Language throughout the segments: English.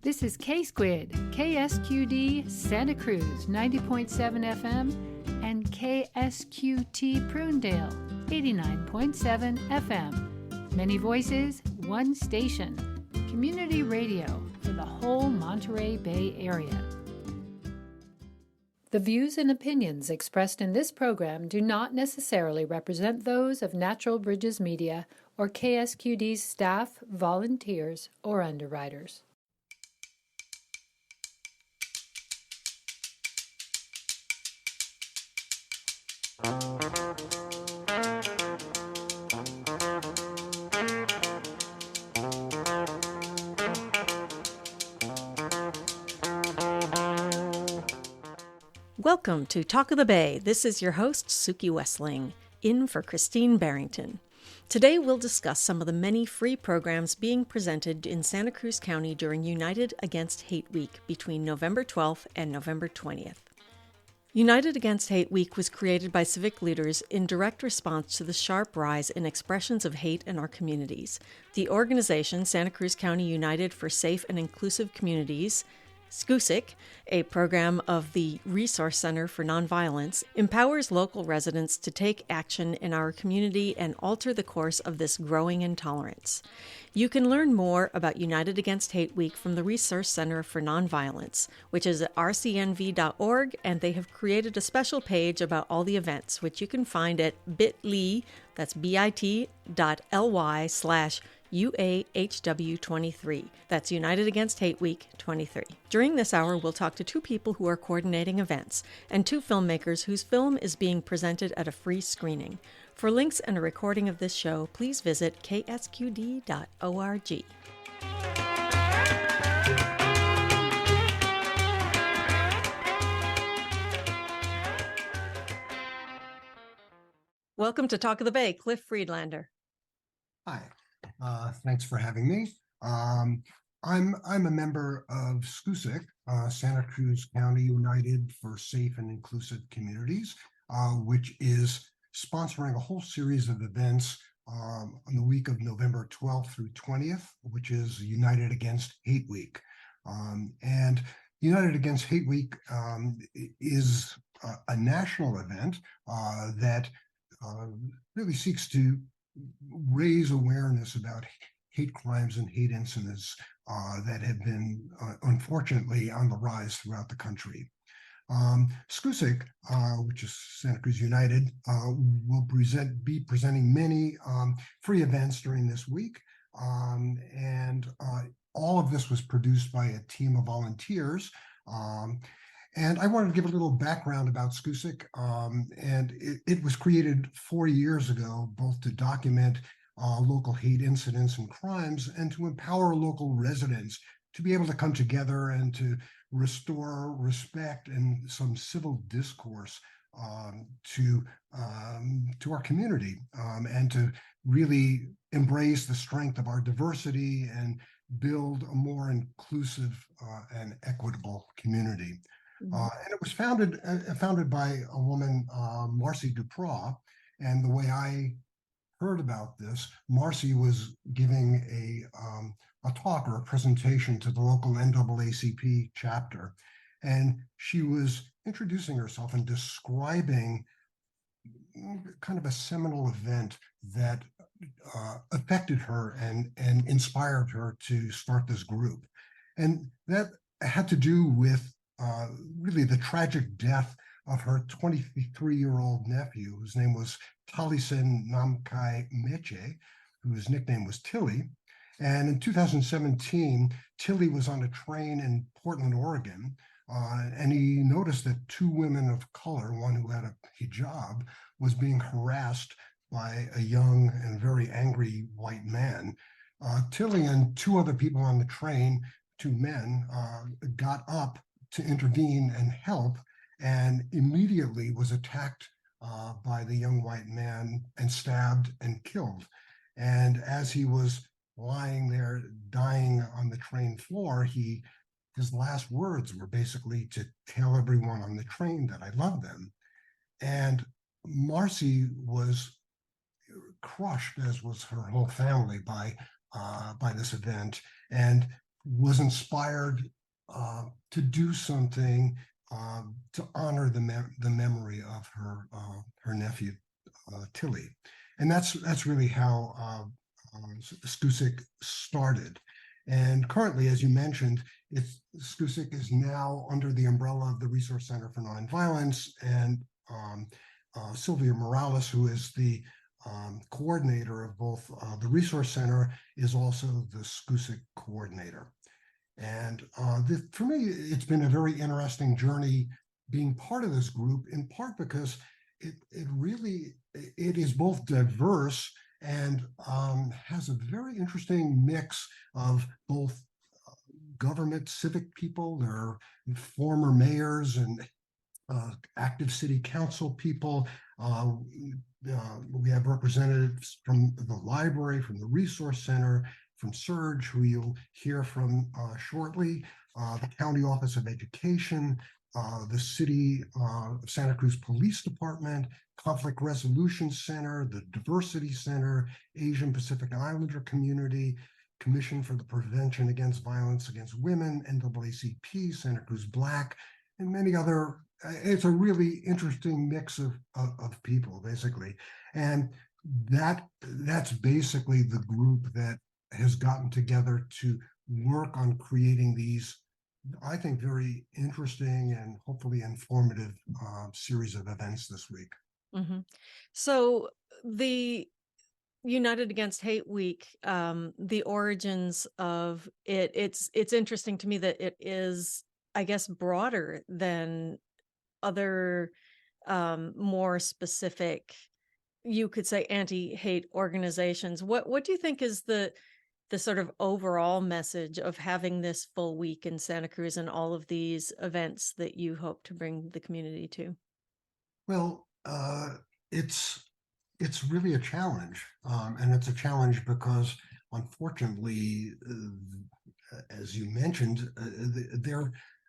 This is K-Squid, KSQD Santa Cruz 90.7 FM and KSQT Prunedale 89.7 FM. Many voices, one station. Community radio for the whole Monterey Bay area. The views and opinions expressed in this program do not necessarily represent those of Natural Bridges Media or KSQD's staff, volunteers, or underwriters. Welcome to Talk of the Bay. This is your host, Suki Westling, in for Christine Barrington. Today we'll discuss some of the many free programs being presented in Santa Cruz County during United Against Hate Week between November 12th and November 20th. United Against Hate Week was created by civic leaders in direct response to the sharp rise in expressions of hate in our communities. The organization, Santa Cruz County United for Safe and Inclusive Communities, SCUSIC, a program of the Resource Center for Nonviolence, empowers local residents to take action in our community and alter the course of this growing intolerance. You can learn more about United Against Hate Week from the Resource Center for Nonviolence, which is at rcnv.org, and they have created a special page about all the events, which you can find at bit.ly, that's bit.ly/UAHW23. That's United Against Hate Week 23. During this hour, we'll talk to two people who are coordinating events and two filmmakers whose film is being presented at a free screening. For links and a recording of this show, please visit ksqd.org. Welcome to Talk of the Bay, Cliff Friedlander. Hi, thanks for having me. I'm a member of SCUSIC, Santa Cruz County United for Safe and Inclusive Communities, which is sponsoring a whole series of events on the week of November 12th through 20th, which is United Against Hate Week. And United Against Hate Week is a national event that really seeks to raise awareness about hate crimes and hate incidents that have been unfortunately on the rise throughout the country. SCUSIC, which is Santa Cruz United, will be presenting many free events during this week. And all of this was produced by a team of volunteers. And I wanted to give a little background about SCUSIC. And it was created 4 years ago, both to document local hate incidents and crimes and to empower local residents to be able to come together and to restore respect and some civil discourse to our community and to really embrace the strength of our diversity and build a more inclusive and equitable community. And it was founded by a woman, Marcy Duprois. And the way I heard about this, Marcy was giving a talk or a presentation to the local NAACP chapter. And she was introducing herself and describing kind of a seminal event that affected her and inspired her to start this group. And that had to do with really the tragic death of her 23-year-old nephew, whose name was Taliesin Namkai Meche, whose nickname was Tilly. And in 2017, Tilly was on a train in Portland, Oregon, and he noticed that two women of color, one who had a hijab, was being harassed by a young and very angry white man. Tilly and two other people on the train, two men, got up to intervene and help, and immediately was attacked by the young white man and stabbed and killed. And as he was lying there dying on the train floor, his last words were basically to tell everyone on the train that I love them. And Marcy was crushed, as was her whole family, by this event. And was inspired to do something to honor the memory of her nephew Tilly, and that's really how Skusik started. And currently, as you mentioned, Skusik is now under the umbrella of the Resource Center for Nonviolence, and Sylvia Morales, who is the coordinator of both the Resource Center, is also the Skusik coordinator. And for me, it's been a very interesting journey being part of this group, in part because it is both diverse and has a very interesting mix of both government, civic people. There are former mayors and active city council people. We have representatives from the library, from the Resource Center, from Surge, who you'll hear from shortly, the County Office of Education, the City of Santa Cruz Police Department, Conflict Resolution Center, the Diversity Center, Asian Pacific Islander Community, Commission for the Prevention Against Violence Against Women, NAACP, Santa Cruz Black, and many other. It's a really interesting mix of people, basically. And that's basically the group that has gotten together to work on creating these, I think, very interesting and hopefully informative series of events this week. Mm-hmm. So the United Against Hate Week, the origins of it's interesting to me that it is, I guess, broader than other more specific, you could say, anti-hate organizations. What do you think is the sort of overall message of having this full week in Santa Cruz and all of these events that you hope to bring the community to? Well, it's really a challenge, and it's a challenge because, unfortunately, as you mentioned,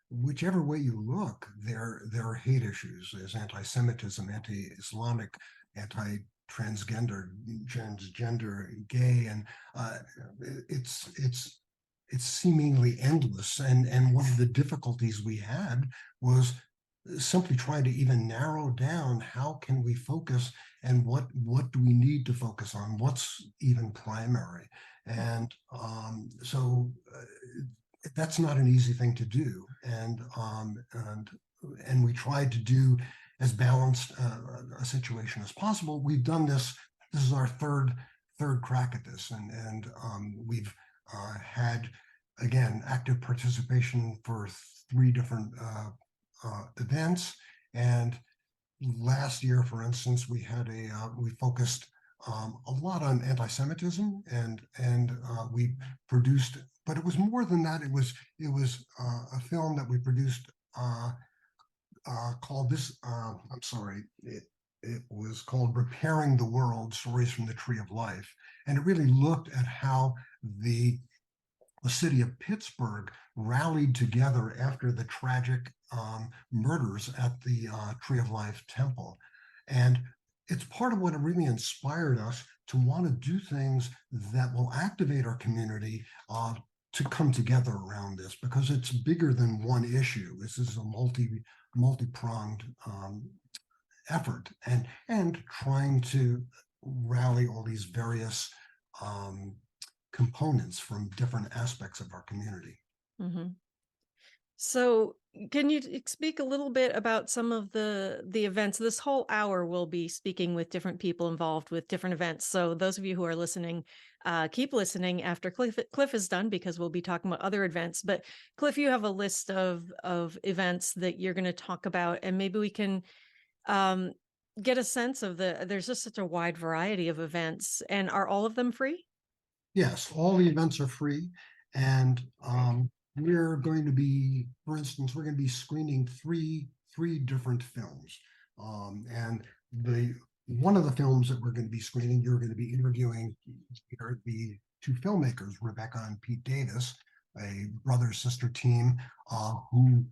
whichever way you look, there are hate issues. There's anti-Semitism, anti-Islamic, anti-transgender, gay, and it's seemingly endless. And one of the difficulties we had was simply trying to even narrow down how can we focus and what do we need to focus on, what's even primary. And so that's not an easy thing to do. And we tried to do as balanced a situation as possible. We've done this. This is our third crack at this, and we've had, again, active participation for 3 different events. And last year, for instance, we had we focused a lot on anti-Semitism, and we produced, but it was more than that. It was a film that we produced called this. I'm sorry. It was called Repairing the World: Stories from the Tree of Life, and it really looked at how the city of Pittsburgh rallied together after the tragic murders at the Tree of Life Temple. And it's part of what really inspired us to want to do things that will activate our community to come together around this, because it's bigger than one issue. This is a multi-pronged effort, and trying to rally all these various components from different aspects of our community. Mm-hmm. So can you speak a little bit about some of the events? This whole hour we'll be speaking with different people involved with different events. So those of you who are listening, keep listening after Cliff is done, because we'll be talking about other events. But Cliff, you have a list of events that you're going to talk about, and maybe we can get a sense of there's just such a wide variety of events. And are all of them free? Yes, all the events are free. And we're going to be, for instance, we're going to be screening three different films. And one of the films that we're going to be screening, you're going to be interviewing here, the 2 filmmakers, Rebecca and Pete Davis, a brother-sister team who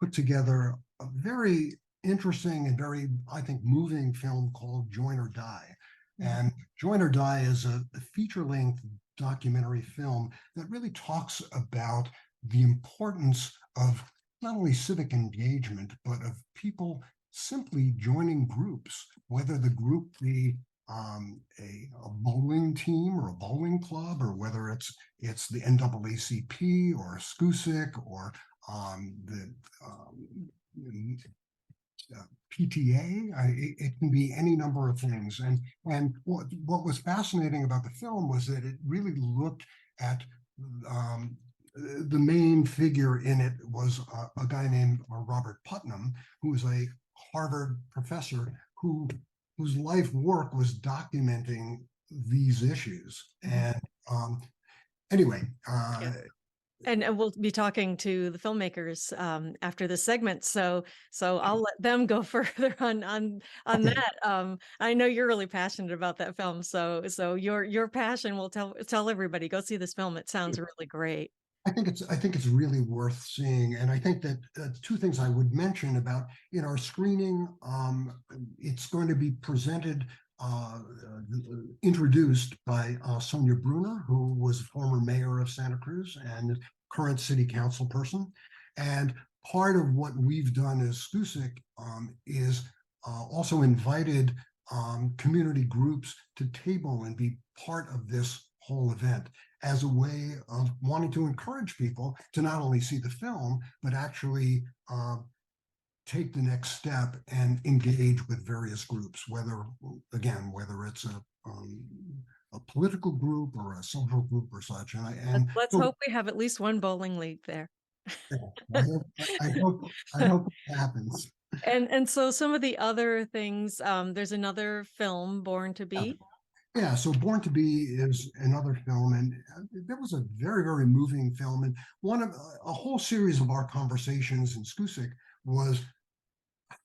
put together a very interesting and very, I think, moving film called Join or Die. And Join or Die is a feature-length documentary film that really talks about the importance of not only civic engagement, but of people simply joining groups, whether the group be a bowling team or a bowling club, or whether it's the NAACP or SCUSIC or the PTA. It can be any number of things. And what was fascinating about the film was that it really looked at the main figure in it was a guy named Robert Putnam, who was a Harvard professor whose life work was documenting these issues. And anyway, Yeah. And we'll be talking to the filmmakers after this segment, so I'll let them go further on okay. that. I know you're really passionate about that film, so your passion will tell everybody, go see this film. It sounds really great. I think it's really worth seeing, and I think that two things I would mention about in our screening. It's going to be presented, introduced by Sonia Bruner, who was former mayor of Santa Cruz and current city council person. And part of what we've done as SCUSIC is also invited community groups to table and be part of this whole event, as a way of wanting to encourage people to not only see the film, but actually take the next step and engage with various groups, whether it's a political group or a social group or such. And Let's so, hope we have at least one bowling league there. I hope, I hope it happens. And so some of the other things, there's another film, Born to Yeah. Be. Yeah, so Born to Be is another film, and that was a very, very moving film. And one of a whole series of our conversations in SCUSIC was,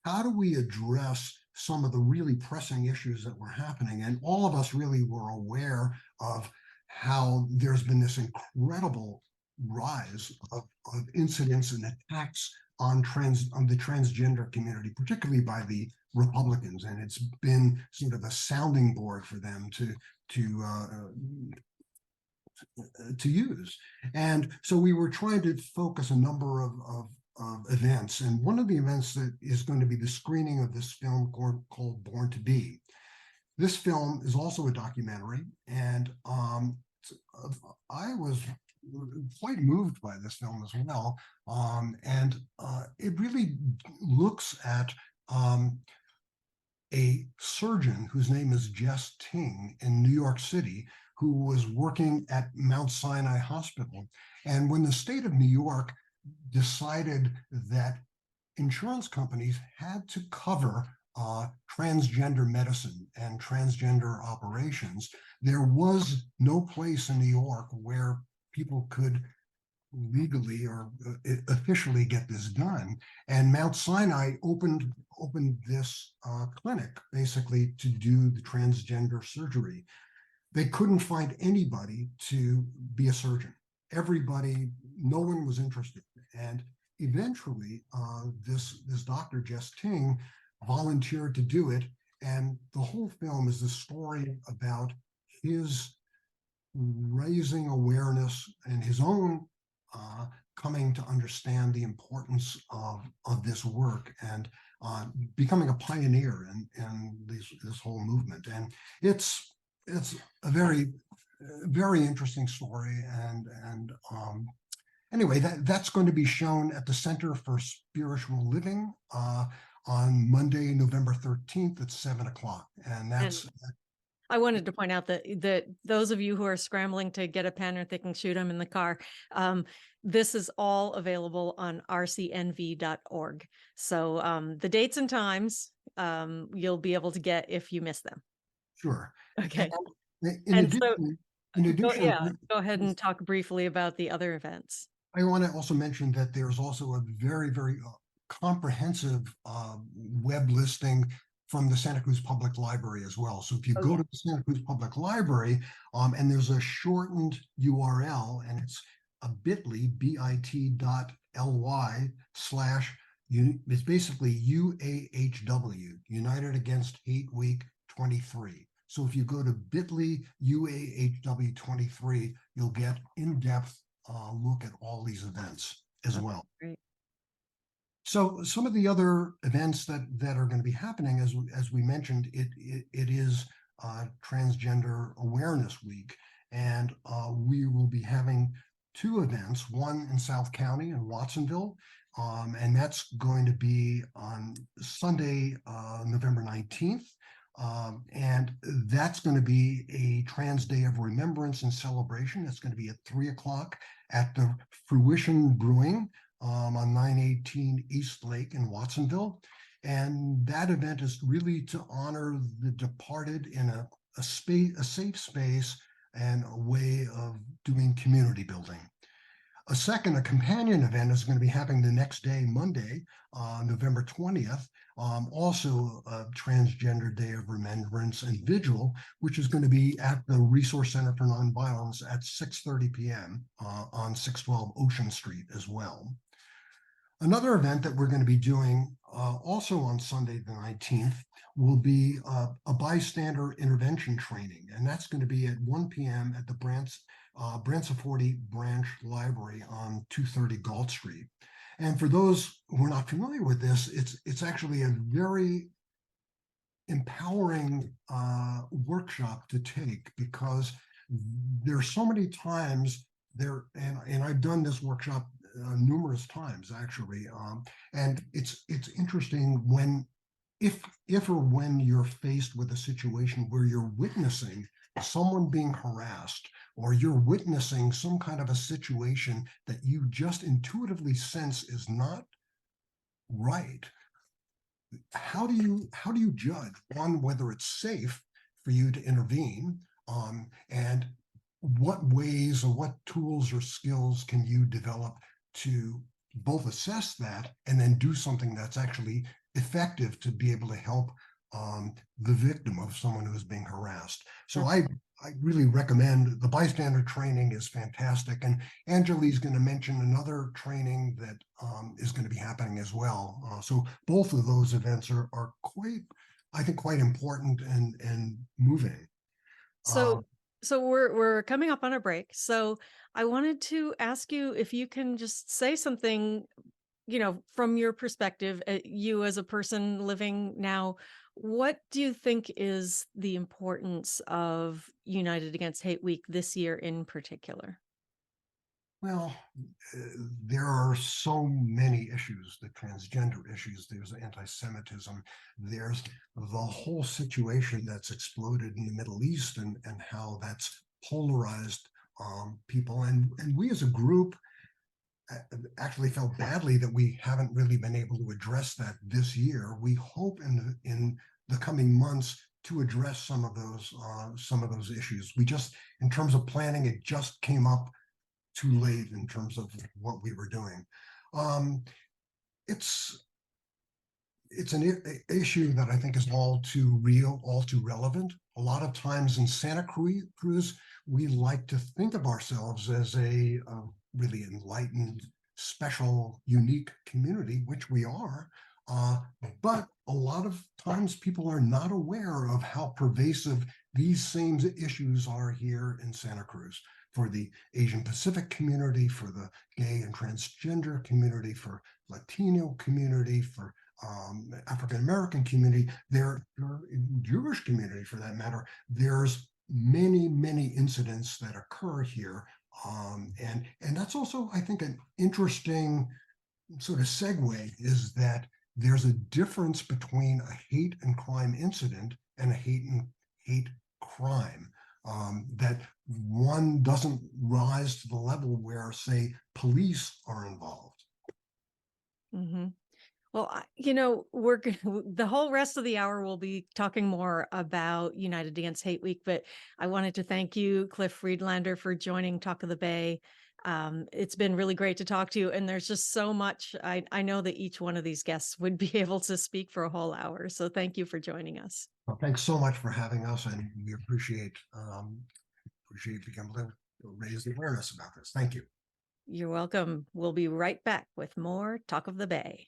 how do we address some of the really pressing issues that were happening? And all of us really were aware of how there's been this incredible rise of incidents and attacks on the transgender community, particularly by the Republicans, and it's been sort of a sounding board for them to use. And so we were trying to focus a number of events, and one of the events that is going to be the screening of this film called Born to Be. This film is also a documentary, and I was quite moved by this film as well. And it really looks at a surgeon whose name is Jess Ting in New York City, who was working at Mount Sinai Hospital. And when the state of New York decided that insurance companies had to cover transgender medicine and transgender operations, there was no place in New York where people could legally or officially get this done. And Mount Sinai opened this clinic basically to do the transgender surgery. They couldn't find anybody to be a surgeon. No one was interested. And eventually, this Dr. Jess Ting volunteered to do it. And the whole film is the story about his raising awareness and his own coming to understand the importance of this work, and becoming a pioneer in this whole movement. And it's a very, very interesting story. And anyway, that's going to be shown at the Center for Spiritual Living on Monday, November 13th at 7:00. And that's. I wanted to point out that those of you who are scrambling to get a pen or thinking, shoot, I'm in the car, this is all available on rcnv.org. So the dates and times you'll be able to get if you miss them. Sure. Okay. In addition, go ahead and talk briefly about the other events. I want to also mention that there's also a very, very comprehensive web listing from the Santa Cruz Public Library as well. So if you go to the Santa Cruz Public Library, and there's a shortened URL, and it's a bit.ly/, it's basically UAHW, United Against Hate Week 23. So if you go to bit.ly UAHW23, you'll get in-depth look at all these events as well. Great. So some of the other events that are going to be happening, as we mentioned, it is Transgender Awareness Week, and we will be having two events, one in South County in Watsonville, and that's going to be on Sunday, November 19th. And that's going to be a Trans Day of Remembrance and Celebration. It's going to be at 3 o'clock at the Fruition Brewing on 918 East Lake in Watsonville. And that event is really to honor the departed in a safe space and a way of doing community building. A companion event is going to be happening the next day, Monday, November 20th, also a Transgender Day of Remembrance and Vigil, which is going to be at the Resource Center for Nonviolence at 6:30 p.m. On 612 Ocean Street as well. Another event that we're going to be doing also on Sunday the 19th will be a bystander intervention training, and that's going to be at 1 p.m. at the Branciforte Branch Library on 230 Galt Street. And for those who are not familiar with this, it's actually a very empowering workshop to take, because there's so many times there, and I've done this workshop numerous times actually, and it's interesting when if or when you're faced with a situation where you're witnessing someone being harassed, or you're witnessing some kind of a situation that you just intuitively sense is not right. How do you judge, one, whether it's safe for you to intervene, and what ways or what tools or skills can you develop to both assess that and then do something that's actually effective to be able to help the victim of someone who's being harassed. So I really recommend the bystander training. Is fantastic. And Angelee's going to mention another training that is going to be happening as well. So both of those events are quite, I think, quite important and moving. So we're coming up on a break. So I wanted to ask you if you can just say something, from your perspective, you as a person living now, what do you think is the importance of United Against Hate Week this year in particular? Well, there are so many issues, the transgender issues, there's anti-Semitism, there's the whole situation that's exploded in the Middle East and how that's polarized people. And we as a group actually felt badly that we haven't really been able to address that this year. We hope in the coming months to address some of those issues. We just, in terms of planning, it just came up too late in terms of what we were doing. It's an issue that I think is all too real, all too relevant. A lot of times in Santa Cruz, we like to think of ourselves as a really enlightened, special, unique community, which we are. But a lot of times people are not aware of how pervasive these same issues are here in Santa Cruz. For the Asian Pacific community, for the gay and transgender community, for Latino community, for African American community, there Jewish community for that matter, there's many incidents that occur here. And that's also, I think, an interesting sort of segue, is that there's a difference between a hate and crime incident and a hate crime. That one doesn't rise to the level where, say, police are involved. Mm-hmm. Well, the whole rest of the hour we'll be talking more about United Against Hate Week, but I wanted to thank you, Cliff Friedlander, for joining Talk of the Bay. It's been really great to talk to you, and there's just so much. I know that each one of these guests would be able to speak for a whole hour, so thank you for joining us. Well, thanks so much for having us, and we appreciate being able to raise the awareness about this. Thank you. You're welcome. We'll be right back with more Talk of the Bay.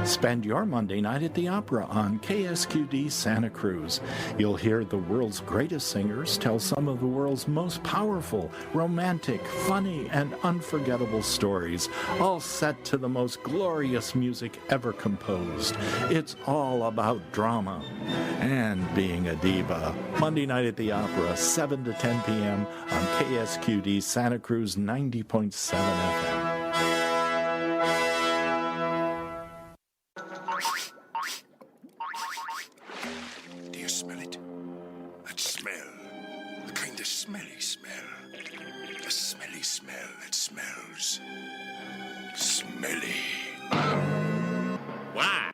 Spend your Monday night at the Opera on KSQD Santa Cruz. You'll hear the world's greatest singers tell some of the world's most powerful, romantic, funny, and unforgettable stories, all set to the most glorious music ever composed. It's all about drama and being a diva. Monday night at the Opera, 7 to 10 p.m. on KSQD Santa Cruz 90.7 FM. Do you smell it? That smell. The kind of smelly smell. The smelly smell that smells smelly. Why?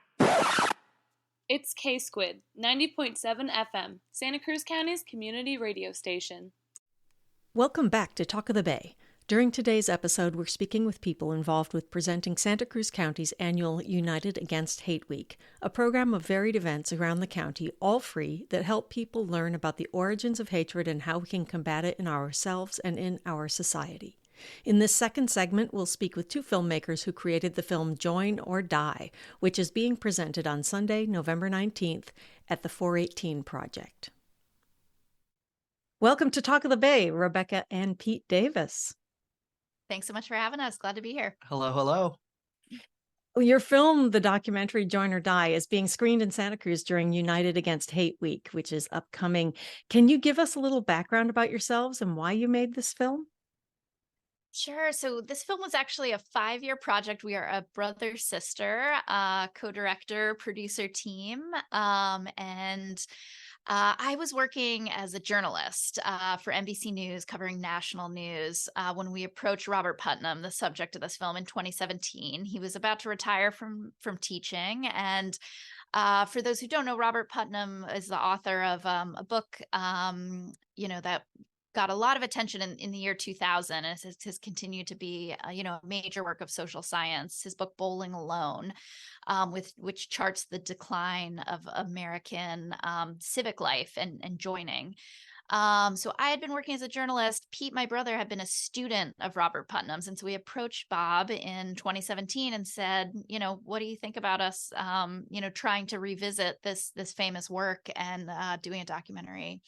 It's K-Squid, 90.7 FM, Santa Cruz County's community radio station. Welcome back to Talk of the Bay. During today's episode, we're speaking with people involved with presenting Santa Cruz County's annual United Against Hate Week, a program of varied events around the county, all free, that help people learn about the origins of hatred and how we can combat it in ourselves and in our society. In this second segment, we'll speak with two filmmakers who created the film Join or Die, which is being presented on Sunday, November 19th at the 418 Project. Welcome to Talk of the Bay, Rebecca and Pete Davis. Thanks so much for having us. Glad to be here. Hello, hello. Your film, the documentary Join or Die, is being screened in Santa Cruz during United Against Hate Week, which is upcoming. Can you give us a little background about yourselves and why you made this film? Sure. So this film was actually a 5-year project. We are a brother-sister, co-director, producer team. I was working as a journalist for NBC News, covering national news, when we approached Robert Putnam, the subject of this film, in 2017. He was about to retire from teaching. And for those who don't know, Robert Putnam is the author of a book, that got a lot of attention in the year 2000, and has continued to be, a major work of social science. His book, Bowling Alone, which charts the decline of American civic life and joining. So I had been working as a journalist. Pete, my brother, had been a student of Robert Putnam's. And so we approached Bob in 2017 and said, what do you think about us, trying to revisit this famous work and doing a documentary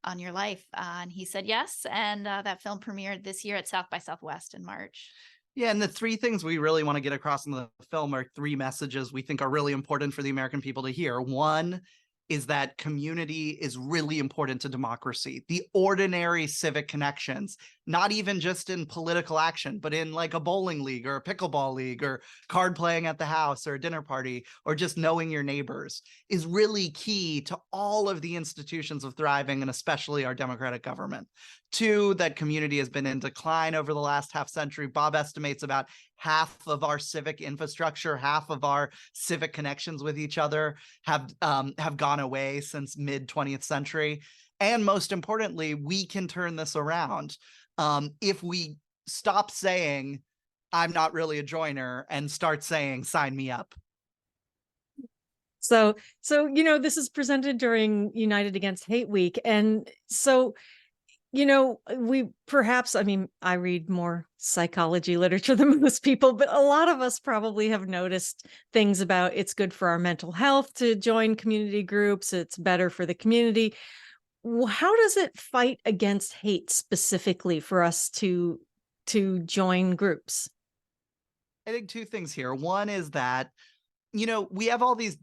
on your life? And he said yes. And that film premiered this year at South by Southwest in March. Yeah, and the three things we really want to get across in the film are three messages we think are really important for the American people to hear. One is that community is really important to democracy. The ordinary civic connections, not even just in political action, but in like a bowling league or a pickleball league or card playing at the house or a dinner party or just knowing your neighbors, is really key to all of the institutions of thriving, and especially our democratic government. Two, that community has been in decline over the last half century. Bob estimates about half of our civic infrastructure, half of our civic connections with each other have gone away since mid 20th century. And most importantly, we can turn this around if we stop saying, I'm not really a joiner, and start saying, sign me up. So this is presented during United Against Hate Week. And so, I read more psychology literature than most people, but a lot of us probably have noticed things about it's good for our mental health to join community groups. It's better for the community. How does it fight against hate specifically for us to join groups? I think two things here. One is that, we have all these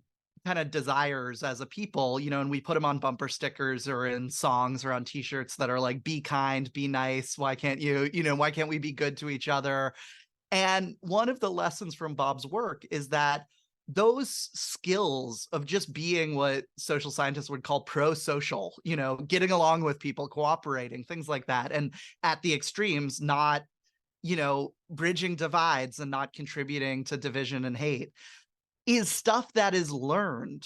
kind of desires as a people, and we put them on bumper stickers or in songs or on t-shirts that are like, be kind, be nice. Why can't why can't we be good to each other? And one of the lessons from Bob's work is that those skills of just being what social scientists would call pro-social, getting along with people, cooperating, things like that. And at the extremes, not, bridging divides and not contributing to division and hate, is stuff that is learned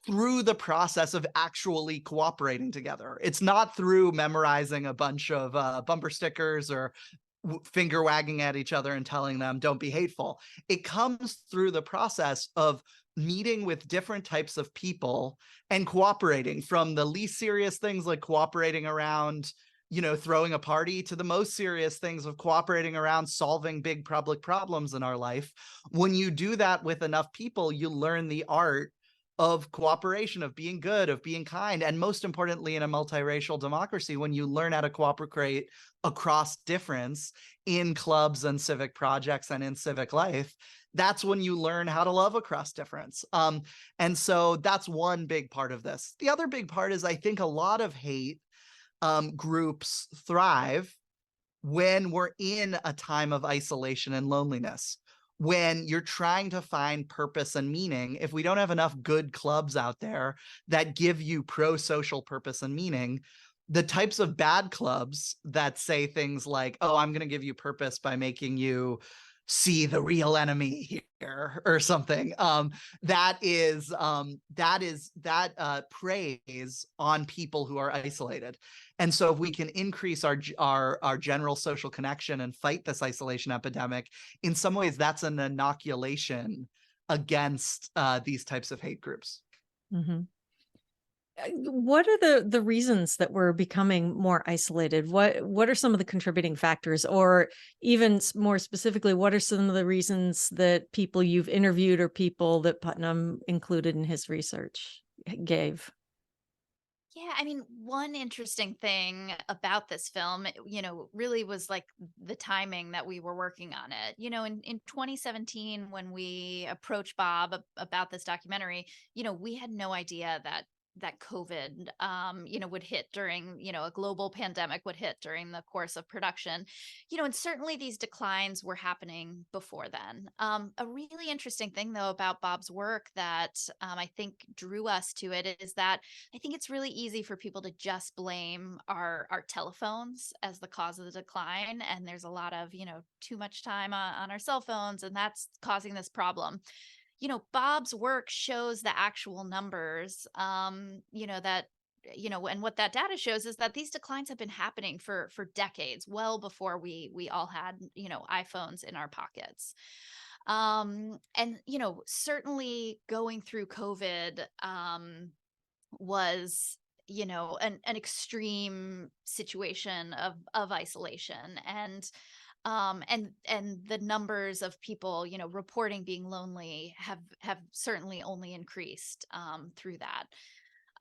through the process of actually cooperating together. It's not through memorizing a bunch of bumper stickers or finger wagging at each other and telling them, don't be hateful. It comes through the process of meeting with different types of people and cooperating, from the least serious things like cooperating around throwing a party, to the most serious things of cooperating around solving big public problems in our life. When you do that with enough people, you learn the art of cooperation, of being good, of being kind. And most importantly, in a multiracial democracy, when you learn how to cooperate across difference in clubs and civic projects and in civic life, that's when you learn how to love across difference. And so that's one big part of this. The other big part is, I think a lot of hate groups thrive when we're in a time of isolation and loneliness, when you're trying to find purpose and meaning. If we don't have enough good clubs out there that give you pro-social purpose and meaning, the types of bad clubs that say things like, oh, I'm going to give you purpose by making you see the real enemy here or something, that preys on people who are isolated. And so if we can increase our general social connection and fight this isolation epidemic, in some ways that's an inoculation against these types of hate groups. Mm-hmm. What are the reasons that we're becoming more isolated? What are some of the contributing factors, or even more specifically, what are some of the reasons that people you've interviewed or people that Putnam included in his research gave? Yeah, I mean, one interesting thing about this film, really was like the timing that we were working on it. In 2017, when we approached Bob about this documentary, we had no idea that COVID, would hit during, a global pandemic would hit during the course of production, and certainly these declines were happening before then. A really interesting thing, though, about Bob's work that I think drew us to it is that I think it's really easy for people to just blame our telephones as the cause of the decline. And there's a lot of, too much time on our cell phones, and that's causing this problem. Bob's work shows the actual numbers, and what that data shows is that these declines have been happening for decades, well before we all had, iPhones in our pockets. And, certainly going through COVID was, an extreme situation of isolation. And the numbers of people, reporting being lonely have certainly only increased through that.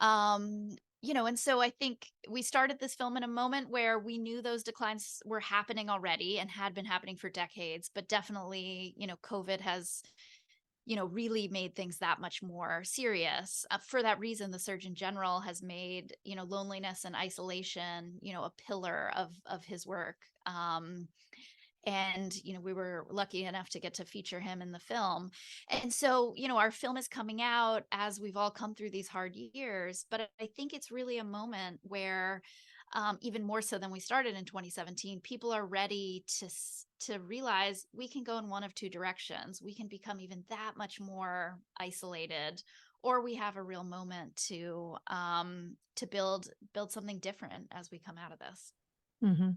And so I think we started this film in a moment where we knew those declines were happening already and had been happening for decades, but definitely, COVID has, really made things that much more serious. For that reason, the Surgeon General has made, loneliness and isolation, a pillar of his work. And, we were lucky enough to get to feature him in the film. And so, our film is coming out as we've all come through these hard years. But I think it's really a moment where, even more so than we started in 2017, people are ready to realize we can go in one of two directions. We can become even that much more isolated, or we have a real moment to build something different as we come out of this. Mm-hmm.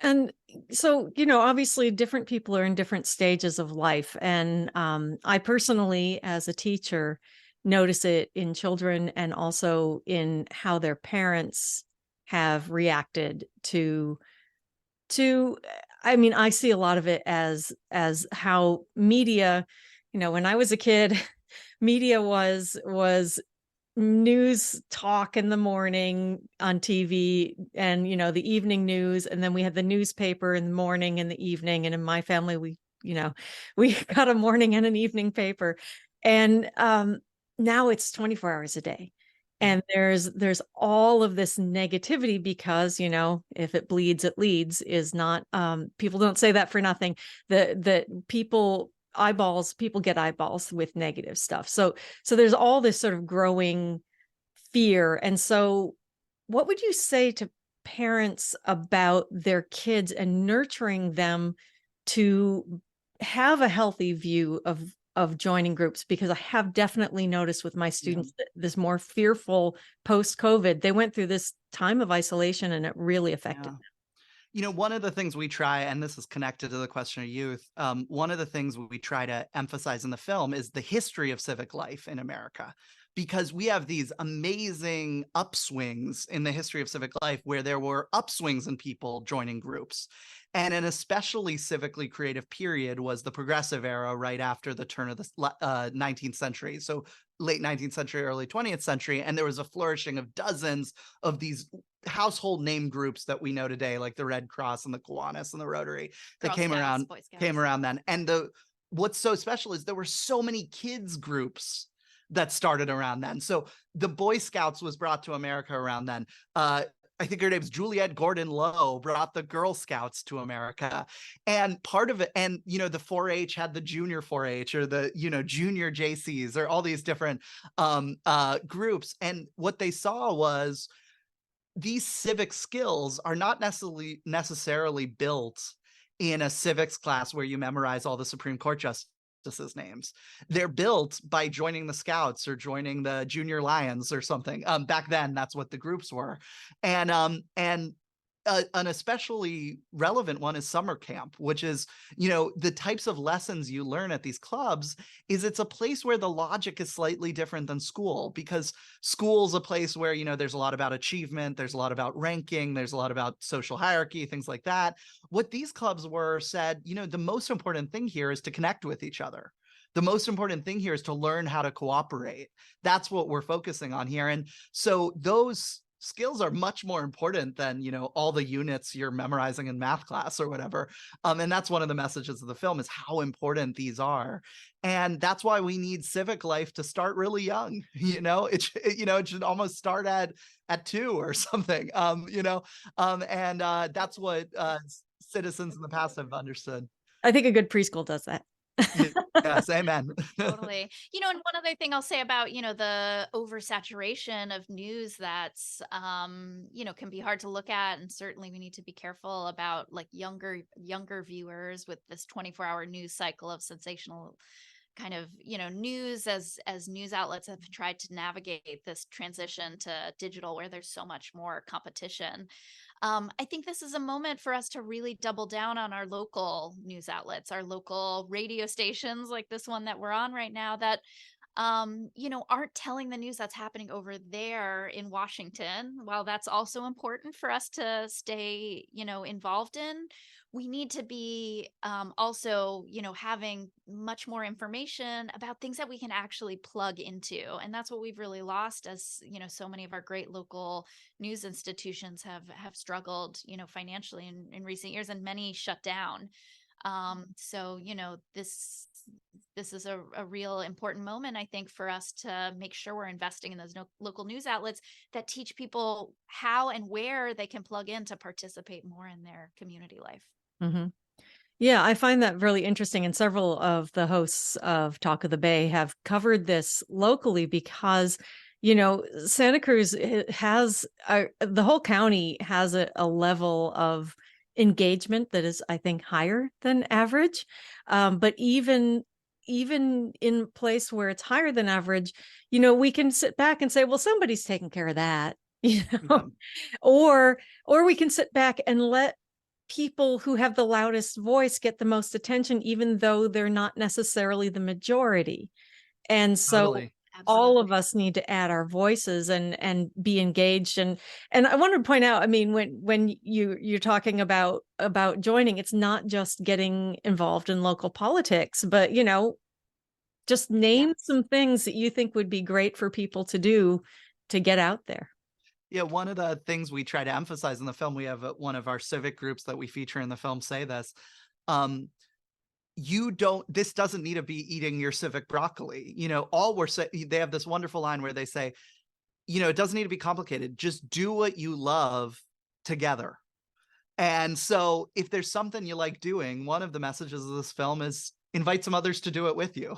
And so, obviously different people are in different stages of life. And I personally, as a teacher, notice it in children and also in how their parents have reacted to, I see a lot of it as how media, when I was a kid, media was news talk in the morning on TV and, the evening news. And then we had the newspaper in the morning and the evening. And in my family, we got a morning and an evening paper. And now it's 24 hours a day. And there's all of this negativity because, if it bleeds, it leads is not, people don't say that for nothing. That people get eyeballs with negative stuff. So there's all this sort of growing fear. And so what would you say to parents about their kids and nurturing them to have a healthy view of joining groups? Because I have definitely noticed with my students that this more fearful post-COVID, they went through this time of isolation and it really affected them. One of the things we try, and this is connected to the question of youth, one of the things we try to emphasize in the film is the history of civic life in America. because we have these amazing upswings in the history of civic life where there were upswings in people joining groups. And an especially civically creative period was the progressive era right after the turn of the 19th century. So late 19th century, early 20th century. And there was a flourishing of dozens of these household name groups that we know today, like the Red Cross and the Kiwanis and the Rotary that Girl came Scouts, Boy Scouts. around then. And what's so special is there were so many kids groups that started around then. So the Boy Scouts was brought to America around then. I think her name's Juliette Gordon Lowe, brought the Girl Scouts to America. And part of it, and, the 4-H had the junior 4-H or the, junior JCs or all these different groups. And what they saw was these civic skills are not necessarily built in a civics class where you memorize all the Supreme Court justices names. They're built by joining the Scouts or joining the Junior Lions or something. Back then, that's what the groups were. And an especially relevant one is summer camp, which is, the types of lessons you learn at these clubs is it's a place where the logic is slightly different than school, because school's a place where, there's a lot about achievement, there's a lot about ranking, there's a lot about social hierarchy, things like that. What these clubs said, the most important thing here is to connect with each other. The most important thing here is to learn how to cooperate. That's what we're focusing on here. And so those skills are much more important than, all the units you're memorizing in math class or whatever. And that's one of the messages of the film is how important these are. And that's why we need civic life to start really young. It should almost start at 2 or something, and that's what citizens in the past have understood. I think a good preschool does that. Yes, amen. Totally. And one other thing I'll say about, the oversaturation of news that's, can be hard to look at. And certainly we need to be careful about like younger viewers with this 24-hour news cycle of sensational kind of, news as news outlets have tried to navigate this transition to digital where there's so much more competition. I think this is a moment for us to really double down on our local news outlets, our local radio stations like this one that we're on right now that, aren't telling the news that's happening over there in Washington. While that's also important for us to stay, involved in, we need to be also, having much more information about things that we can actually plug into. And that's what we've really lost as, so many of our great local news institutions have struggled, financially in recent years, and many shut down. So, this is a real important moment, I think, for us to make sure we're investing in those local news outlets that teach people how and where they can plug in to participate more in their community life. Mm-hmm. Yeah, I find that really interesting. And several of the hosts of Talk of the Bay have covered this locally because, Santa Cruz has, the whole county has a level of engagement that is, I think, higher than average. But even in a place where it's higher than average, we can sit back and say, well, somebody's taking care of that, or we can sit back and let people who have the loudest voice get the most attention, even though they're not necessarily the majority. And so Totally. all of us need to add our voices and be engaged. And I wanted to point out, I mean, when you're talking about joining, it's not just getting involved in local politics, but, just name some things that you think would be great for people to do to get out there. Yeah, one of the things we try to emphasize in the film, we have one of our civic groups that we feature in the film say this. This doesn't need to be eating your civic broccoli. All we're saying, they have this wonderful line where they say, it doesn't need to be complicated. Just do what you love together. And so if there's something you like doing, one of the messages of this film is invite some others to do it with you,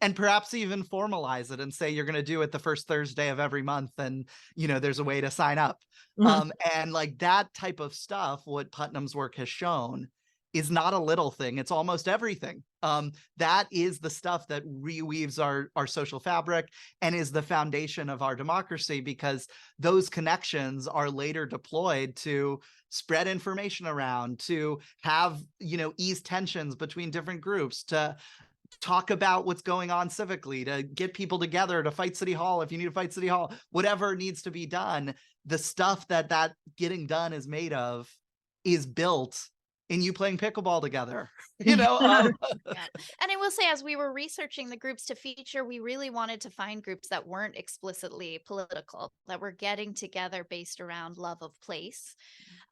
and perhaps even formalize it and say you're going to do it the first Thursday of every month. And, there's a way to sign up. Mm-hmm. And like that type of stuff, what Putnam's work has shown is not a little thing. It's almost everything. That is the stuff that reweaves our social fabric and is the foundation of our democracy, because those connections are later deployed to spread information around, to have, ease tensions between different groups, to talk about what's going on civically, to get people together, to fight City Hall if you need to fight City Hall, whatever needs to be done. The stuff that getting done is made of is built in you playing pickleball together, Yeah. And I will say, as we were researching the groups to feature, we really wanted to find groups that weren't explicitly political, that were getting together based around love of place.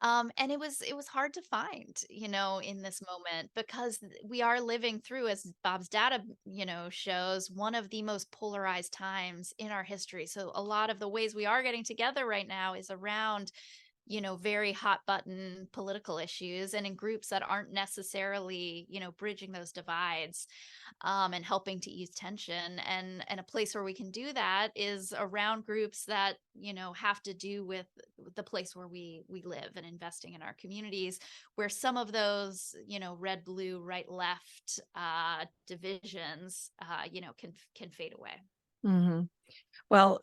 And it was hard to find, in this moment, because we are living through, as Bob's data, shows, one of the most polarized times in our history. So a lot of the ways we are getting together right now is around very hot button political issues, and in groups that aren't necessarily, bridging those divides, and helping to ease tension. And a place where we can do that is around groups that, have to do with the place where we live, and investing in our communities, where some of those, red, blue, right, left, divisions, can fade away. Mm-hmm. Well,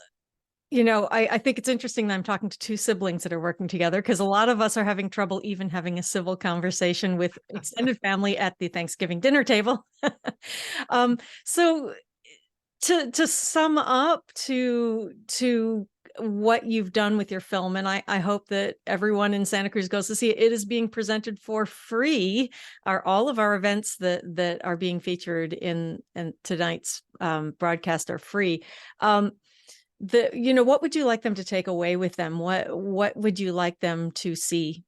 I think it's interesting that I'm talking to two siblings that are working together, because a lot of us are having trouble even having a civil conversation with extended family at the Thanksgiving dinner table. So to sum up to what you've done with your film, and I hope that everyone in Santa Cruz goes to see it. It is being presented for free. All of our events that are being featured in tonight's broadcast are free. What would you like them to take away with them? What would you like them to see?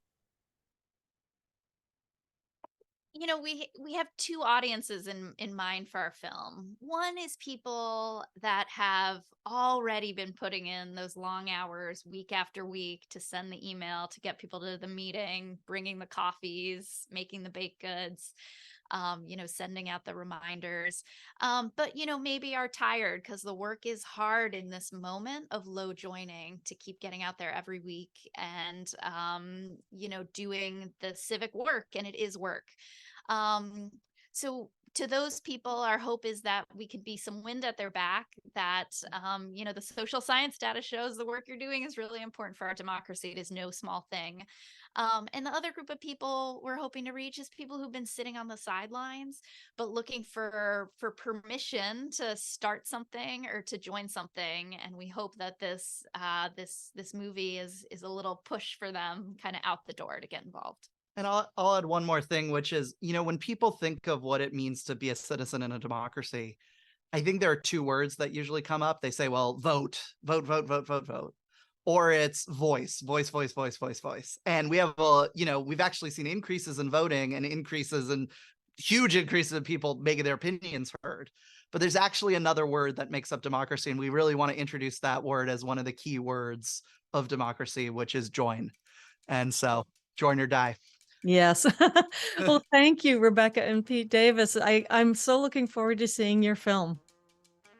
We have two audiences in mind for our film. One is people that have already been putting in those long hours week after week to send the email, to get people to the meeting, bringing the coffees, making the baked goods, sending out the reminders. But, maybe are tired because the work is hard in this moment of low joining, to keep getting out there every week and, doing the civic work, and it is work. So to those people, our hope is that we could be some wind at their back, that, the social science data shows the work you're doing is really important for our democracy. It is no small thing. And the other group of people we're hoping to reach is people who've been sitting on the sidelines, but looking for permission to start something or to join something. And we hope that this movie is a little push for them kind of out the door to get involved. And I'll add one more thing, which is, when people think of what it means to be a citizen in a democracy, I think there are two words that usually come up. They say, well, vote. Or it's voice. And we have, we've actually seen increases in voting and huge increases in people making their opinions heard. But there's actually another word that makes up democracy. And we really want to introduce that word as one of the key words of democracy, which is join. And so join or die. Yes. Well, thank you, Rebecca and Pete Davis. I'm so looking forward to seeing your film.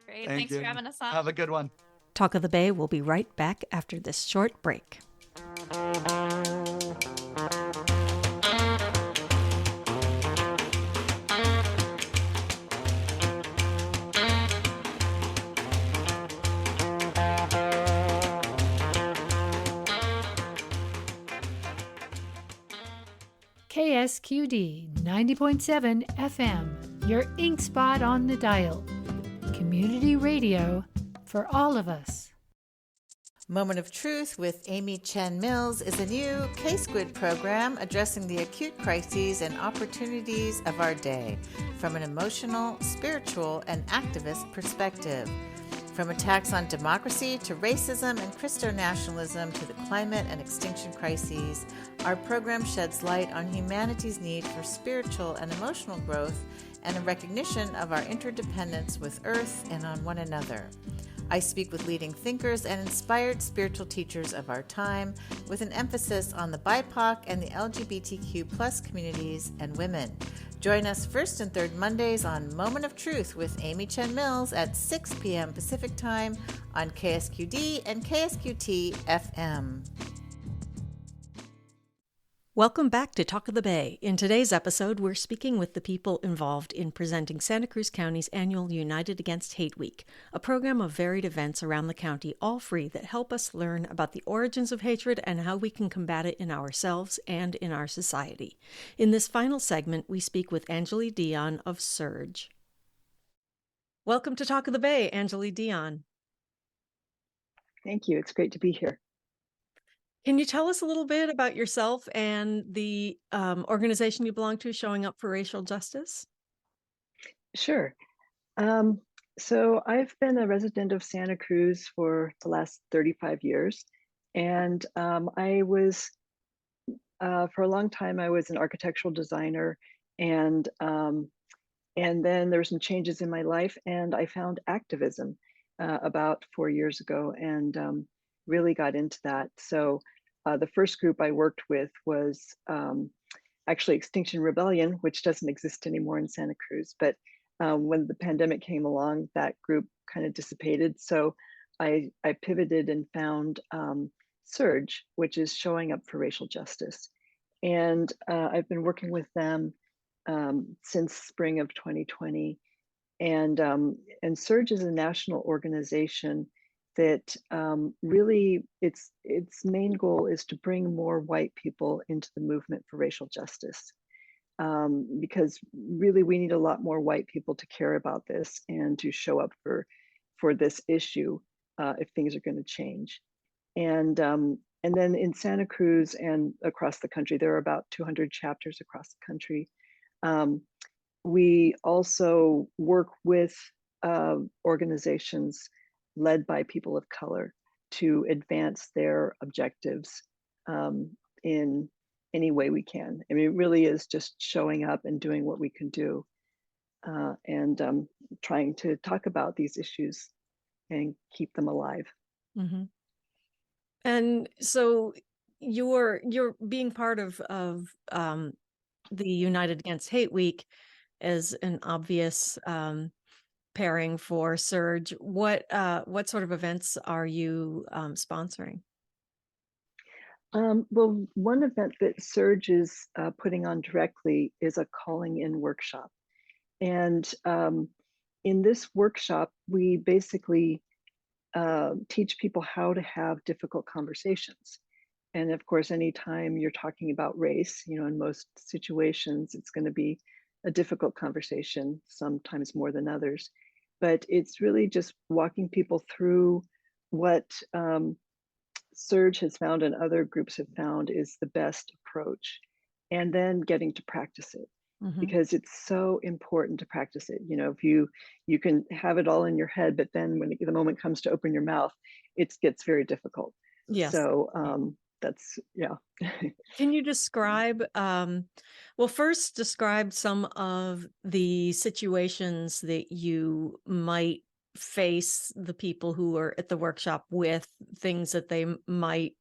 Great. Thanks for having us on. Have a good one. Talk of the Bay will be right back after this short break. KSQD 90.7 FM, your ink spot on the dial. Community radio for all of us. Moment of Truth with Amy Chen Mills is a new K-Squid program addressing the acute crises and opportunities of our day from an emotional, spiritual, and activist perspective. From attacks on democracy to racism and Christo-nationalism to the climate and extinction crises, our program sheds light on humanity's need for spiritual and emotional growth and a recognition of our interdependence with Earth and on one another. I speak with leading thinkers and inspired spiritual teachers of our time, with an emphasis on the BIPOC and the LGBTQ+ communities and women. Join us first and third Mondays on Moment of Truth with Amy Chen Mills at 6 p.m. Pacific Time on KSQD and KSQT FM. Welcome back to Talk of the Bay. In today's episode, we're speaking with the people involved in presenting Santa Cruz County's annual United Against Hate Week, a program of varied events around the county, all free, that help us learn about the origins of hatred and how we can combat it in ourselves and in our society. In this final segment, we speak with Angelee Dion of Surge. Welcome to Talk of the Bay, Angelee Dion. Thank you. It's great to be here. Can you tell us a little bit about yourself and the organization you belong to, Showing Up for Racial Justice? Sure. So I've been a resident of Santa Cruz for the last 35 years. And I was, for a long time, I was an architectural designer. And then there were some changes in my life, and I found activism about 4 years ago, and really got into that. So the first group I worked with was actually Extinction Rebellion, which doesn't exist anymore in Santa Cruz. But when the pandemic came along, that group kind of dissipated. So I pivoted and found Surge, which is Showing Up for Racial Justice. And I've been working with them since spring of 2020. And Surge is a national organization that really its main goal is to bring more white people into the movement for racial justice. Because really we need a lot more white people to care about this and to show up for this issue if things are going to change. And then in Santa Cruz and across the country, there are about 200 chapters across the country. We also work with organizations led by people of color to advance their objectives in any way we can. I mean, it really is just showing up and doing what we can do, and trying to talk about these issues and keep them alive. Mm-hmm. And so you're being part of the United Against Hate Week as an obvious pairing for Surge. What sort of events are you sponsoring? Well, one event that Surge is putting on directly is a calling in workshop. And in this workshop, we basically teach people how to have difficult conversations. And of course, anytime you're talking about race, in most situations, it's going to be a difficult conversation, sometimes more than others. But it's really just walking people through what Surge has found and other groups have found is the best approach, and then getting to practice it. Mm-hmm. Because it's so important to practice it. If you can have it all in your head, but then when the moment comes to open your mouth, it gets very difficult. Yes. So that's, yeah. Can you describe, well, first describe some of the situations that you might face the people who are at the workshop with, things that they might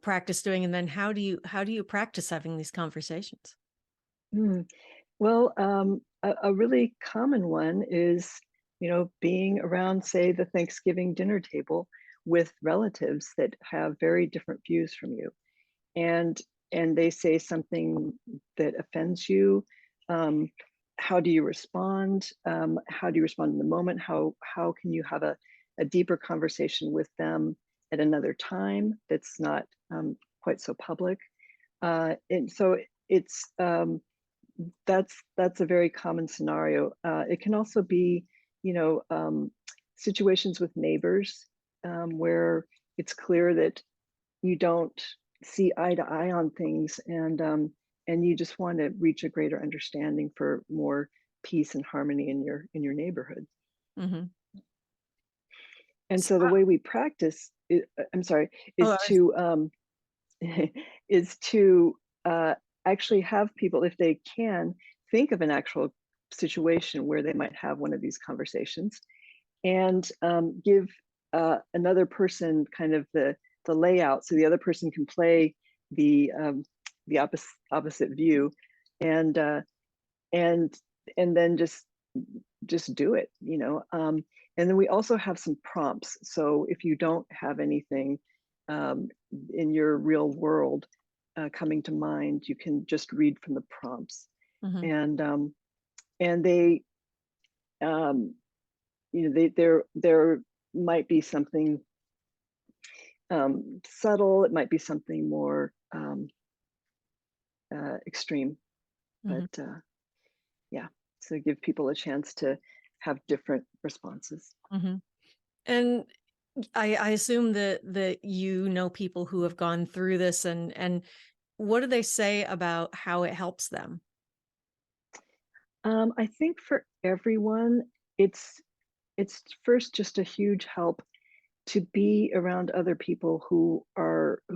practice doing, and then how do you practice having these conversations? Well, a really common one is, being around, say, the Thanksgiving dinner table with relatives that have very different views from you, and they say something that offends you. How do you respond? How do you respond in the moment? How can you have a deeper conversation with them at another time that's not quite so public? And so it's that's a very common scenario. It can also be, situations with neighbors where it's clear that you don't see eye to eye on things, and you just want to reach a greater understanding for more peace and harmony in your neighborhood. Mm-hmm. And so the way we practice, is to actually have people, if they can, think of an actual situation where they might have one of these conversations, and give another person kind of the layout, so the other person can play the opposite view, and then just do it, and then we also have some prompts. So if you don't have anything in your real world coming to mind, you can just read from the prompts. Mm-hmm. And they there might be something subtle, it might be something more extreme. Mm-hmm. But yeah, so give people a chance to have different responses. Hmm. And I assume that you know people who have gone through this, and what do they say about how it helps them? I think for everyone, it's first just a huge help to be around other people who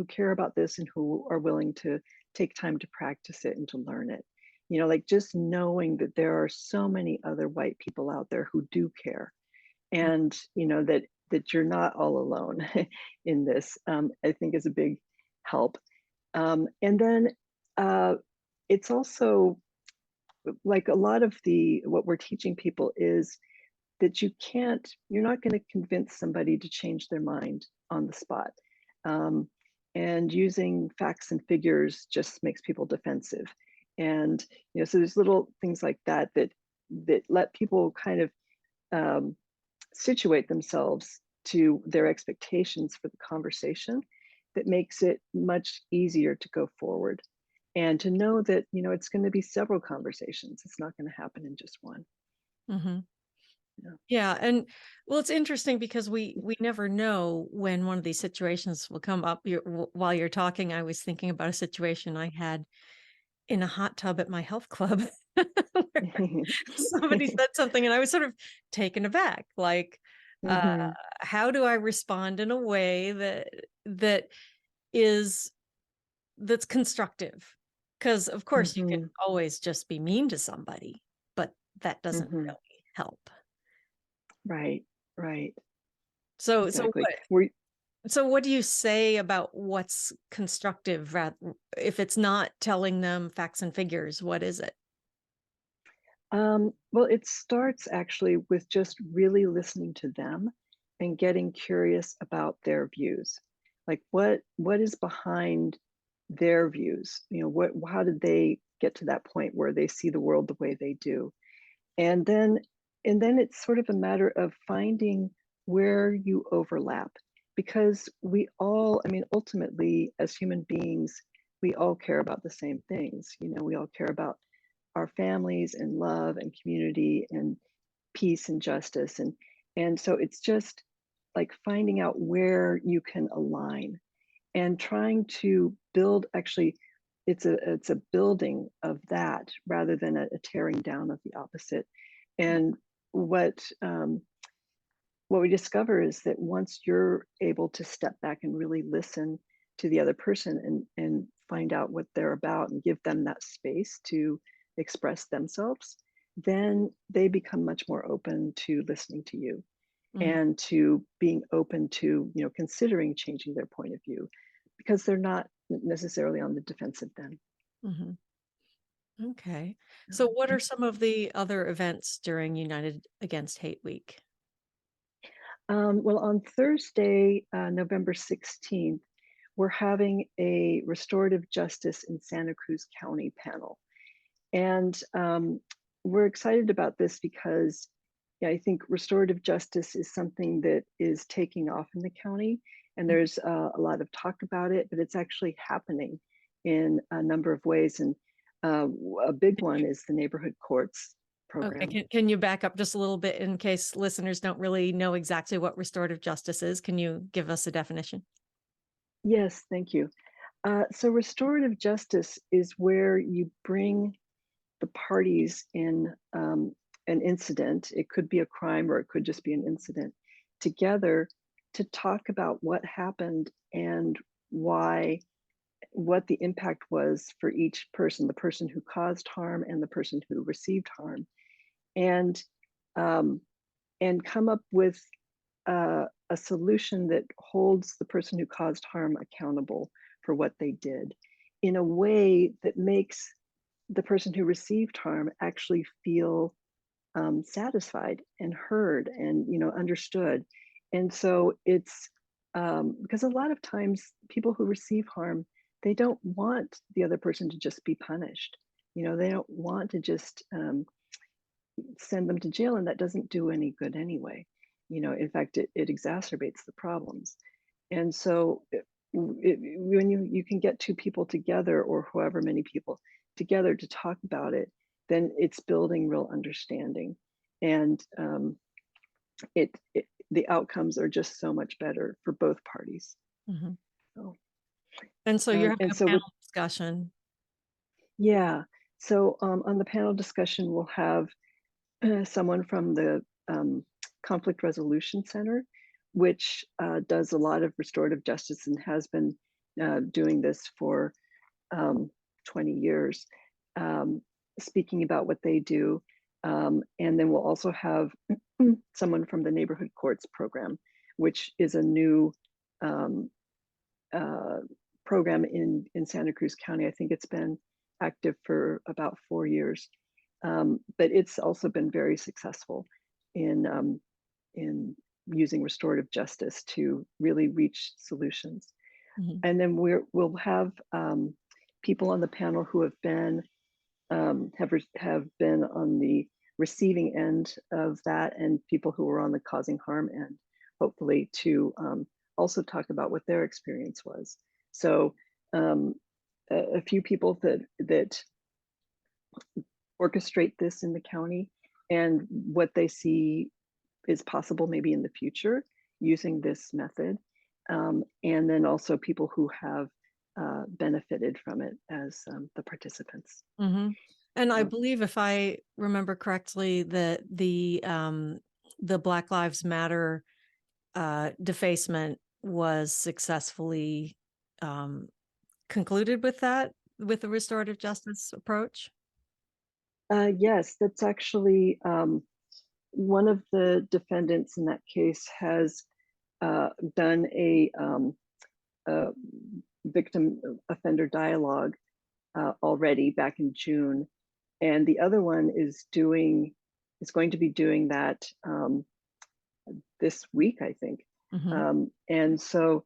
care about this and who are willing to take time to practice it and to learn it. Like just knowing that there are so many other white people out there who do care, and that you're not all alone in this, I think is a big help. And then it's also like a lot of what we're teaching people is that you're not going to convince somebody to change their mind on the spot. Um, and using facts and figures just makes people defensive. And, so there's little things like that let people kind of situate themselves to their expectations for the conversation, that makes it much easier to go forward. And to know that, it's going to be several conversations. It's not going to happen in just one. Hmm. Yeah. Yeah, and well, it's interesting because we never know when one of these situations will come up. While you're talking, I was thinking about a situation I had in a hot tub at my health club. Where somebody said something, and I was sort of taken aback. Like, Mhm. how do I respond in a way that is that's constructive? Because of course you can Mhm. always just be mean to somebody, but that doesn't Mhm. really help. Right. Right. So Exactly. We're So what do you say about what's constructive, if it's not telling them facts and figures, what is it? well, it starts actually with just really listening to them and getting curious about their views. Like what is behind their views? How did they get to that point where they see the world the way they do? And then it's sort of a matter of finding where you overlap, because we all, I mean, ultimately as human beings, we all care about the same things. We all care about our families and love and community and peace and justice, and so it's just like finding out where you can align and trying to build. Actually, it's a building of that rather than a tearing down of the opposite. And what we discover is that once you're able to step back and really listen to the other person and find out what they're about and give them that space to express themselves, then they become much more open to listening to you Mhm. and to being open to considering changing their point of view, because they're not necessarily on the defensive then. Mhm. Okay. So what are some of the other events during United Against Hate Week? Well, on Thursday, November 16th, we're having a restorative justice in Santa Cruz County panel. And we're excited about this because, yeah, I think restorative justice is something that is taking off in the county. And there's a lot of talk about it, but it's actually happening in a number of ways. And a big one is the neighborhood courts Okay, program. can you back up just a little bit in case listeners don't really know exactly what restorative justice is? Can you give us a definition? Yes, thank you. So restorative justice is where you bring the parties in an incident. It could be a crime or it could just be an incident, together to talk about what happened and what the impact was for each person, the person who caused harm and the person who received harm, and um, come up with a solution that holds the person who caused harm accountable for what they did in a way that makes the person who received harm actually feel satisfied and heard and understood. And so it's because a lot of times people who receive harm, they don't want the other person to just be punished. They don't want to just send them to jail, and that doesn't do any good anyway. In fact, it exacerbates the problems. And so when you can get two people together, or however many people together, to talk about it, then it's building real understanding. and the outcomes are just so much better for both parties. Mhm. So, And so you're having and a so panel discussion. yeah. So on the panel discussion, we'll have someone from the Conflict Resolution Center, which does a lot of restorative justice and has been doing this for 20 years, speaking about what they do. And then we'll also have someone from the Neighborhood Courts program, which is a new program in Santa Cruz County. I think it's been active for about 4 years, but it's also been very successful in using restorative justice to really reach solutions. Mhm. And then we'll have people on the panel who have been on the receiving end of that, and people who are on the causing harm end, hopefully to also talk about what their experience was. So a few people that orchestrate this in the county and what they see is possible maybe in the future using this method. And then also people who have benefited from it as the participants. Mhm. And I believe, if I remember correctly, that the Black Lives Matter defacement was successfully concluded with the restorative justice approach. Yes, that's actually one of the defendants in that case has done a victim offender dialogue already back in June, and the other one is going to be doing that this week, I think. Mhm. And so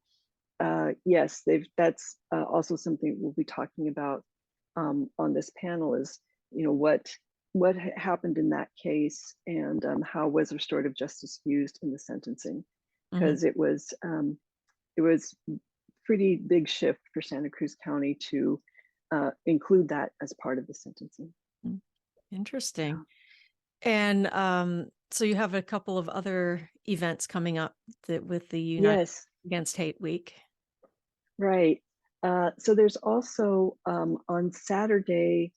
yes, that's also something we'll be talking about on this panel is, what happened in that case, and how was restorative justice used in the sentencing, Mhm. because it was pretty big shift for Santa Cruz County to include that as part of the sentencing. Mm. Interesting. And so you have a couple of other events coming up with the United Yes, Against Hate Week. right. So there's also on Saturday,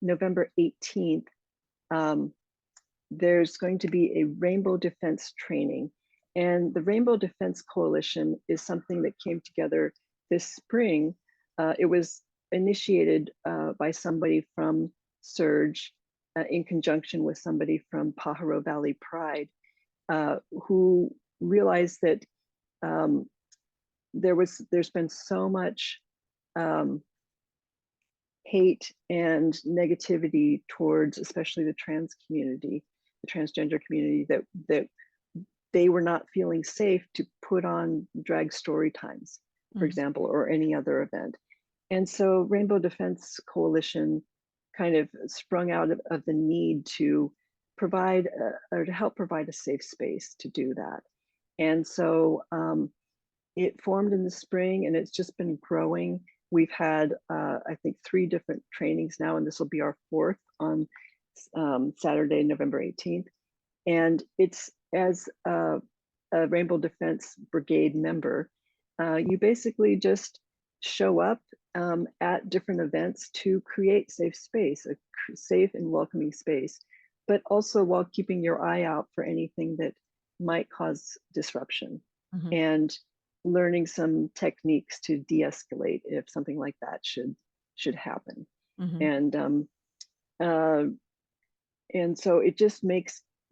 November 18th, there's going to be a Rainbow Defense training. And the Rainbow Defense Coalition is something that came together this spring. It was initiated by somebody from Surge in conjunction with somebody from Pajaro Valley Pride, who realized that there's been so much hate and negativity towards especially the trans community, the transgender community, that they were not feeling safe to put on drag story times, for example, or any other event. And so Rainbow Defense Coalition kind of sprung out of the need to provide or to help provide a safe space to do that. And so it formed in the spring, and it's just been growing. We've had, I think, 3 different trainings now, and this will be our 4th on Saturday, November 18th. And it's as a Rainbow Defense Brigade member, you basically just show up at different events to create safe space, a safe and welcoming space, but also while keeping your eye out for anything that might cause disruption. Mhm. And learning some techniques to de-escalate if something like that should happen. Mhm. And so it just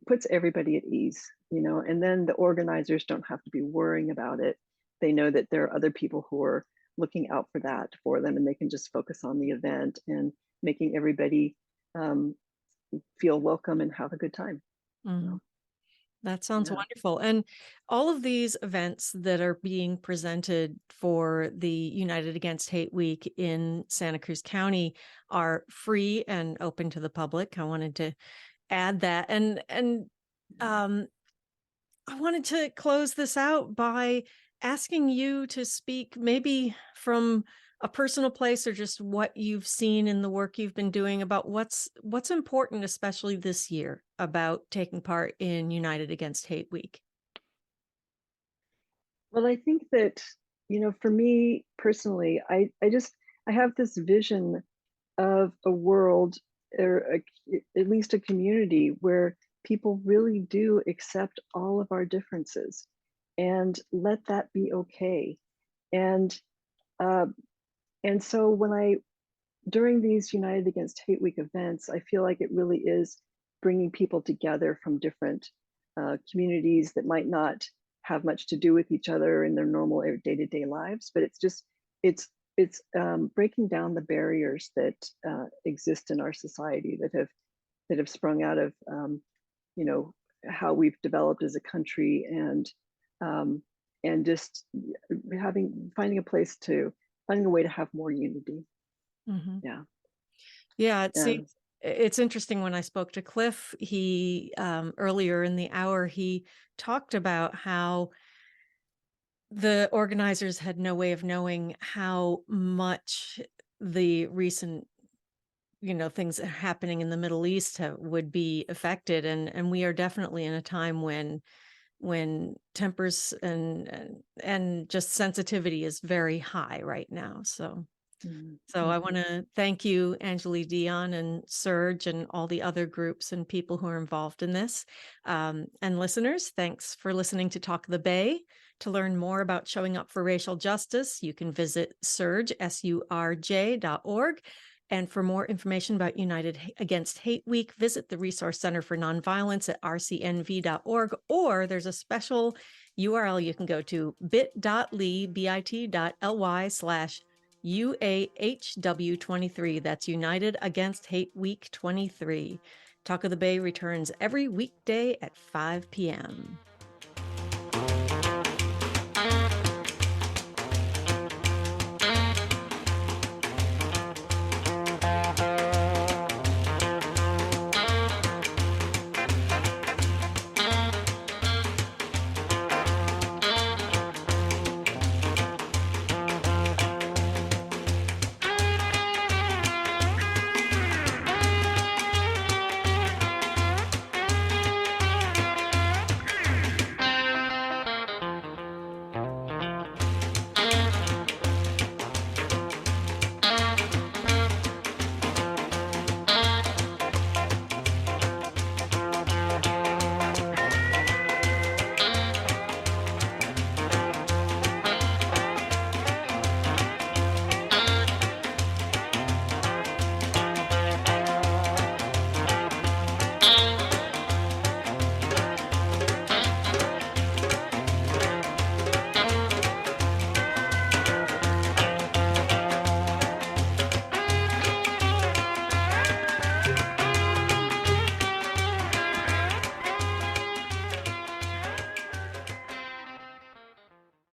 puts everybody at ease, and then the organizers don't have to be worrying about it. They know that there are other people who are looking out for that for them, and they can just focus on the event and making everybody feel welcome and have a good time. Mhm. That sounds Yeah. wonderful. And all of these events that are being presented for the United Against Hate Week in Santa Cruz County are free and open to the public. I wanted to add that. And I wanted to close this out by asking you to speak maybe from a personal place or just what you've seen in the work you've been doing about what's important, especially this year, about taking part in United Against Hate Week? Well, I think that, for me personally, I have this vision of a world, or at least a community where people really do accept all of our differences and let that be okay. And uh, and so during these United Against Hate Week events, I feel like it really is bringing people together from different communities that might not have much to do with each other in their normal day-to-day lives, but it's breaking down the barriers that exist in our society that have sprung out of you know how we've developed as a country, um, and just finding a way to have more unity. Mhm. Yeah. Yeah, And it's interesting. When I spoke to Cliff, he earlier in the hour, he talked about how the organizers had no way of knowing how much the recent, things that are happening in the Middle East would be affected, and we are definitely in a time when tempers and just sensitivity is very high right now. So I want to thank you, Angelee Dion and Surge and all the other groups and people who are involved in this. And listeners, thanks for listening to Talk of the Bay. To learn more about showing up for racial justice, you can visit surj, surj.org. And for more information about United Against Hate Week, visit the Resource Center for Nonviolence at rcnv.org, or there's a special URL you can go to, bit.ly/UAHW23. That's United Against Hate Week 23. Talk of the Bay returns every weekday at 5 p.m.